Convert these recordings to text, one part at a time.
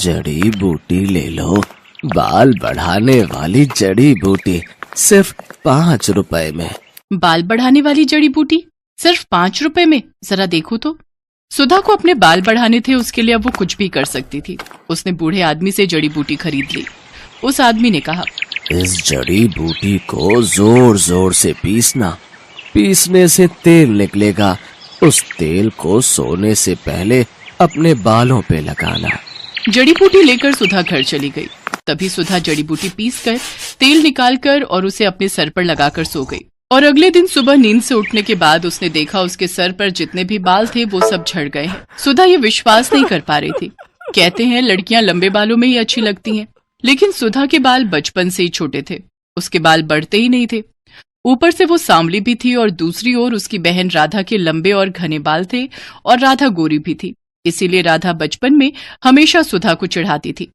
जड़ी बूटी ले लो, बाल बढ़ाने वाली जड़ी बूटी, सिर्फ 5 रुपए में। बाल बढ़ाने वाली जड़ी बूटी सिर्फ 5 रुपए में? जरा देखो तो। सुधा को अपने बाल बढ़ाने थे, उसके लिए अब वो कुछ भी कर सकती थी। उसने बूढ़े आदमी से जड़ी बूटी खरीद ली। उस आदमी ने कहा, इस जड़ी बूटी को जोर जोर से पीसना, पीसने से तेल निकलेगा। उस तेल को सोने से पहले अपने बालों पे लगाना। जड़ी बूटी लेकर सुधा घर चली गई। तभी सुधा जड़ी बूटी पीसकर तेल निकालकर और उसे अपने सर पर लगाकर सो गई। और अगले दिन सुबह नींद से उठने के बाद उसने देखा उसके सर पर जितने भी बाल थे वो सब झड़ गए हैं। सुधा ये विश्वास नहीं कर पा रही थी। कहते हैं लड़कियां लंबे बालों में ही अच्छी लगती हैं, लेकिन सुधा के बाल बचपन से ही छोटे थे। उसके बाल बढ़ते ही नहीं थे। ऊपर से वो सांवली भी थी और दूसरी ओर उसकी बहन राधा के लंबे और घने बाल थे और राधा गोरी भी थी। इसीलिए राधा बचपन में हमेशा सुधा को चिढ़ाती थी,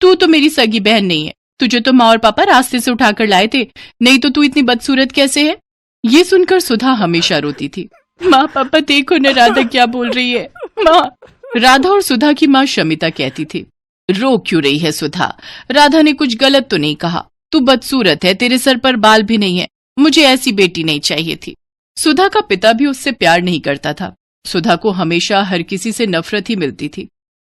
तू तो मेरी सगी बहन नहीं है, तुझे तो माँ और पापा रास्ते से उठाकर लाए थे, नहीं तो तू इतनी बदसूरत कैसे है। ये सुनकर सुधा हमेशा रोती थी। माँ पापा देखो न राधा क्या बोल रही है, माँ। राधा और सुधा की माँ शमिता कहती थी, रो क्यों रही है सुधा, राधा ने कुछ गलत तो नहीं कहा, तू बदसूरत है, तेरे सर पर बाल भी नहीं है, मुझे ऐसी बेटी नहीं चाहिए थी। सुधा का पिता भी उससे प्यार नहीं करता था। सुधा को हमेशा हर किसी से नफरत ही मिलती थी।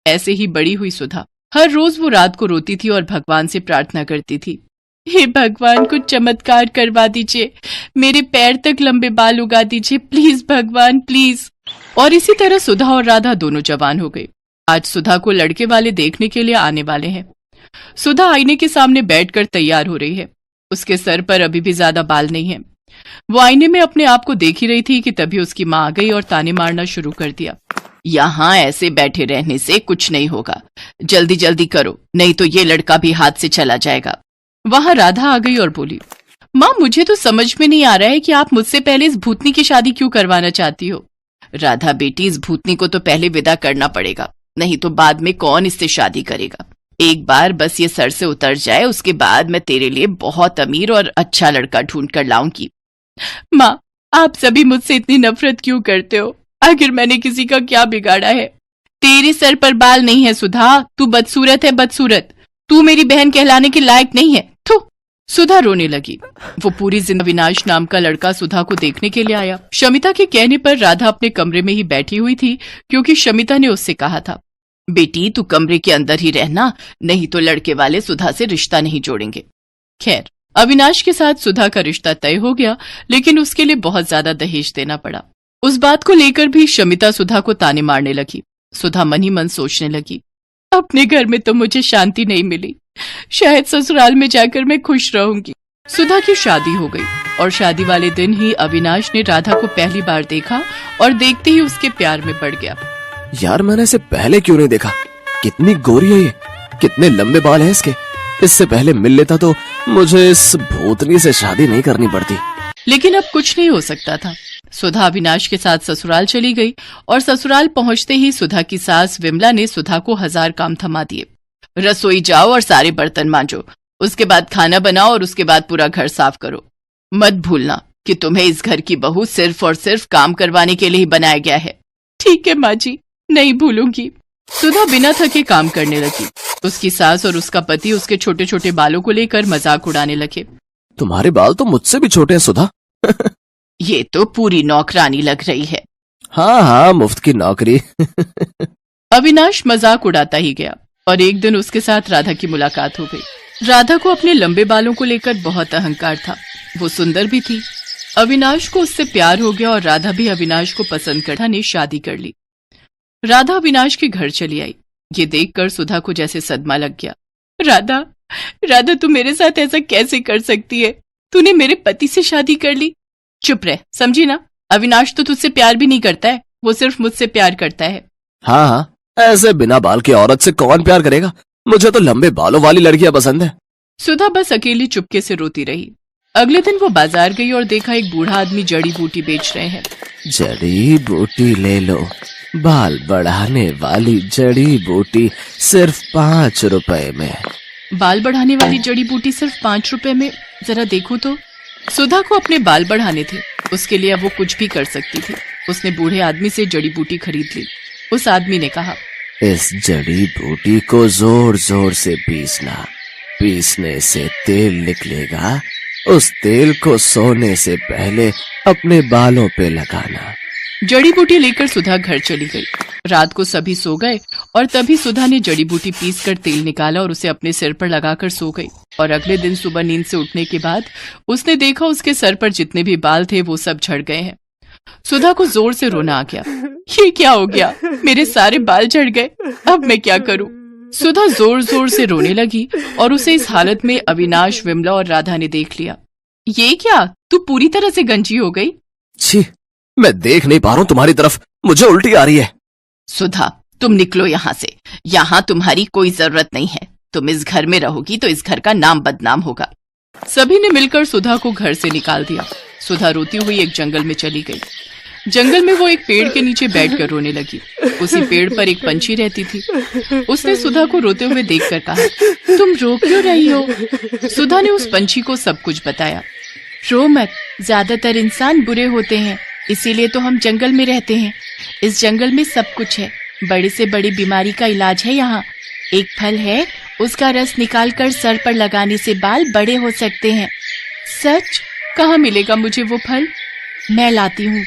ऐसे ही बड़ी हुई सुधा। हर रोज वो रात को रोती थी और भगवान से प्रार्थना करती थी, हे भगवान कुछ चमत्कार करवा दीजिए, मेरे पैर तक लंबे बाल उगा दीजिए, प्लीज भगवान प्लीज। और इसी तरह सुधा और राधा दोनों जवान हो गई। आज सुधा को लड़के वाले देखने के लिए आने वाले हैं। सुधा आईने के सामने बैठकर तैयार हो रही है। उसके सर पर अभी भी ज्यादा बाल नहीं है। वो आईने में अपने आप को देख ही रही थी कि तभी उसकी माँ आ गई और ताने मारना शुरू कर दिया, यहाँ ऐसे बैठे रहने से कुछ नहीं होगा, जल्दी जल्दी करो, नहीं तो ये लड़का भी हाथ से चला जाएगा। वहां राधा आ गई और बोली, माँ मुझे तो समझ में नहीं आ रहा है कि आप मुझसे पहले इस भूतनी की शादी क्यों करवाना चाहती हो। राधा बेटी, इस भूतनी को तो पहले विदा करना पड़ेगा, नहीं तो बाद में कौन इससे शादी करेगा। एक बार बस ये सर से उतर जाए, उसके बाद मैं तेरे लिए बहुत अमीर और अच्छा लड़का ढूंढ कर लाऊंगी। माँ आप सभी मुझसे इतनी नफरत क्यों करते हो, आखिर मैंने किसी का क्या बिगाड़ा है। तेरे सर पर बाल नहीं है सुधा, तू बदसूरत है बदसूरत, तू मेरी बहन कहलाने के लायक नहीं है। थू। सुधा रोने लगी। वो पूरी जिंदगी अविनाश नाम का लड़का सुधा को देखने के लिए आया। शमिता के कहने पर राधा अपने कमरे में ही बैठी हुई थी, क्योंकि शमिता ने उससे कहा था, बेटी तू कमरे के अंदर ही रहना, नहीं तो लड़के वाले सुधा से रिश्ता नहीं जोड़ेंगे। खैर अविनाश के साथ सुधा का रिश्ता तय हो गया, लेकिन उसके लिए बहुत ज्यादा दहेज देना पड़ा। उस बात को लेकर भी शमिता सुधा को ताने मारने लगी। सुधा मन ही मन सोचने लगी, अपने घर में तो मुझे शांति नहीं मिली, शायद ससुराल में जाकर मैं खुश रहूंगी। सुधा की शादी हो गई और शादी वाले दिन ही अविनाश ने राधा को पहली बार देखा और देखते ही उसके प्यार में पड़ गया। यार मैंने इसे पहले क्यों नहीं देखा, कितनी गोरी है ये, कितने लंबे बाल हैं इसके, इससे पहले मिल लेता तो मुझे इस भूतनी से शादी नहीं करनी पड़ती। लेकिन अब कुछ नहीं हो सकता था। सुधा अविनाश के साथ ससुराल चली गई और ससुराल पहुंचते ही सुधा की सास विमला ने सुधा को 1000 काम थमा दिए। रसोई जाओ और सारे बर्तन मांजो, उसके बाद खाना बनाओ और उसके बाद पूरा घर साफ करो। मत भूलना कि तुम्हें इस घर की बहू सिर्फ और सिर्फ काम करवाने के लिए ही बनाया गया है। ठीक है माँ जी, नहीं भूलूंगी। सुधा बिना थके काम करने लगी। उसकी सास और उसका पति उसके छोटे छोटे बालों को लेकर मजाक उड़ाने लगे। तुम्हारे बाल तो मुझसे भी छोटे हैं सुधा। ये तो पूरी नौकरानी लग रही है। हाँ हाँ, मुफ्त की नौकरी। अविनाश मजाक उड़ाता ही गया और एक दिन उसके साथ राधा की मुलाकात हो गई। राधा को अपने लंबे बालों को लेकर बहुत अहंकार था। वो सुंदर भी थी। अविनाश को उससे प्यार हो गया और राधा भी अविनाश को पसंद कर ने शादी कर ली। राधा अविनाश के घर चली आई। ये देखकर सुधा को जैसे सदमा लग गया। राधा, राधा तू मेरे साथ ऐसा कैसे कर सकती है, तूने मेरे पति से शादी कर ली। चुप रह, समझी ना, अविनाश तो तुझसे प्यार भी नहीं करता है, वो सिर्फ मुझसे प्यार करता है। हाँ हाँ, ऐसे बिना बाल की औरत से कौन प्यार करेगा, मुझे तो लंबे बालों वाली लड़कियां पसंद है। सुधा बस अकेली चुपके से रोती रही। अगले दिन वो बाजार गई और देखा एक बूढ़ा आदमी जड़ी बूटी बेच रहे हैं। जड़ी बूटी ले लो, बाल बढ़ाने वाली जड़ी बूटी, सिर्फ 5 रुपए में। बाल बढ़ाने वाली जड़ी बूटी सिर्फ 5 रुपए में? जरा देखो तो। सुधा को अपने बाल बढ़ाने थे, उसके लिए अब वो कुछ भी कर सकती थी। उसने बूढ़े आदमी से जड़ी बूटी खरीद ली। उस आदमी ने कहा, इस जड़ी बूटी को जोर जोर से पीसना। पीसने से तेल निकलेगा। उस तेल को सोने से पहले अपने बालों पे लगाना। जड़ी बूटी लेकर सुधा घर चली गई। रात को सभी सो गए और तभी सुधा ने जड़ी बूटी पीसकर तेल निकाला और उसे अपने सिर पर लगाकर सो गई। और अगले दिन सुबह नींद से उठने के बाद उसने देखा उसके सर पर जितने भी बाल थे वो सब झड़ गए हैं। सुधा को जोर से रोना आ गया। ये क्या हो गया? मेरे सारे बाल झड़ गए, अब मैं क्या करूं? सुधा जोर जोर से रोने लगी और उसे इस हालत में अविनाश, विमला और राधा ने देख लिया। ये क्या, तू पूरी तरह से गंजी हो गई? छी, मैं देख नहीं पा रहा हूं तुम्हारी तरफ, मुझे उल्टी आ रही है। सुधा, तुम निकलो यहाँ से। यहाँ तुम्हारी कोई जरूरत नहीं है। तुम इस घर में रहोगी तो इस घर का नाम बदनाम होगा। सभी ने मिलकर सुधा को घर से निकाल दिया। सुधा रोती हुई एक जंगल में चली गई। जंगल में वो एक पेड़ के नीचे बैठकर रोने लगी। उसी पेड़ पर एक पंछी रहती थी। उसने सुधा को रोते हुए देखकर कहा, तुम रो क्यों रही हो? सुधा ने उस पंछी को सब कुछ बताया। रो मत, ज्यादातर इंसान बुरे होते हैं, इसीलिए तो हम जंगल में रहते हैं। इस जंगल में सब कुछ है। बड़ी से बड़ी बीमारी का इलाज है यहाँ। एक फल है, उसका रस निकालकर सर पर लगाने से बाल बड़े हो सकते हैं। सच? कहाँ मिलेगा मुझे वो फल? मैं लाती हूँ।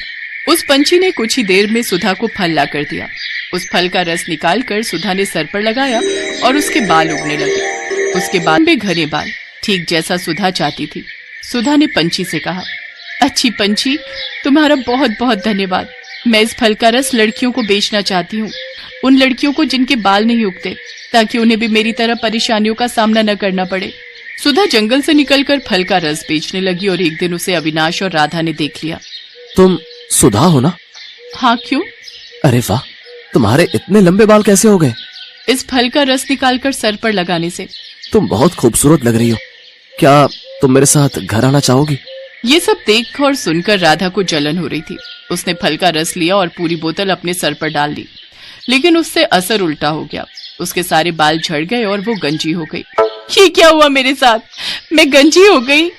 उस पंछी ने कुछ ही देर में सुधा को फल ला कर दिया। उस फल का रस निकालकर सुधा ने सर पर लगाया और उसके बाल उगने लगे। उसके बाल में घने बाल, ठीक जैसा सुधा चाहती थी। सुधा ने पंछी से कहा, अच्छी पंछी, तुम्हारा बहुत बहुत धन्यवाद। मैं इस फल का रस लड़कियों को बेचना चाहती हूँ, उन लड़कियों को जिनके बाल नहीं उगते, ताकि उन्हें भी मेरी तरह परेशानियों का सामना न करना पड़े। सुधा जंगल से निकलकर फल का रस बेचने लगी और एक दिन उसे अविनाश और राधा ने देख लिया। तुम सुधा हो ना? हाँ, क्यों? अरे वाह, तुम्हारे इतने लंबे बाल कैसे हो गए? इस फल का रस निकालकर सर पर लगाने से। तुम बहुत खूबसूरत लग रही हो। क्या तुम मेरे साथ घर आना चाहोगी? ये सब देख और सुनकर राधा को जलन हो रही थी। उसने फल का रस लिया और पूरी बोतल अपने सर पर डाल ली, लेकिन उससे असर उल्टा हो गया। उसके सारे बाल झड़ गए और वो गंजी हो गई। ये क्या हुआ मेरे साथ? मैं गंजी हो गई।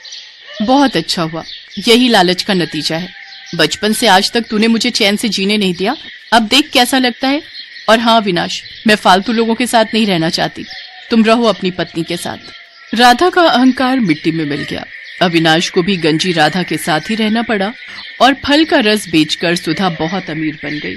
बहुत अच्छा हुआ, यही लालच का नतीजा है। बचपन से आज तक तूने मुझे चैन से जीने नहीं दिया, अब देख कैसा लगता है। और हाँ विनाश, मैं फालतू लोगों के साथ नहीं रहना चाहती। तुम रहो अपनी पत्नी के साथ। राधा का अहंकार मिट्टी में मिल गया। अविनाश को भी गंजी राधा के साथ ही रहना पड़ा और फल का रस बेचकर सुधा बहुत अमीर बन गई।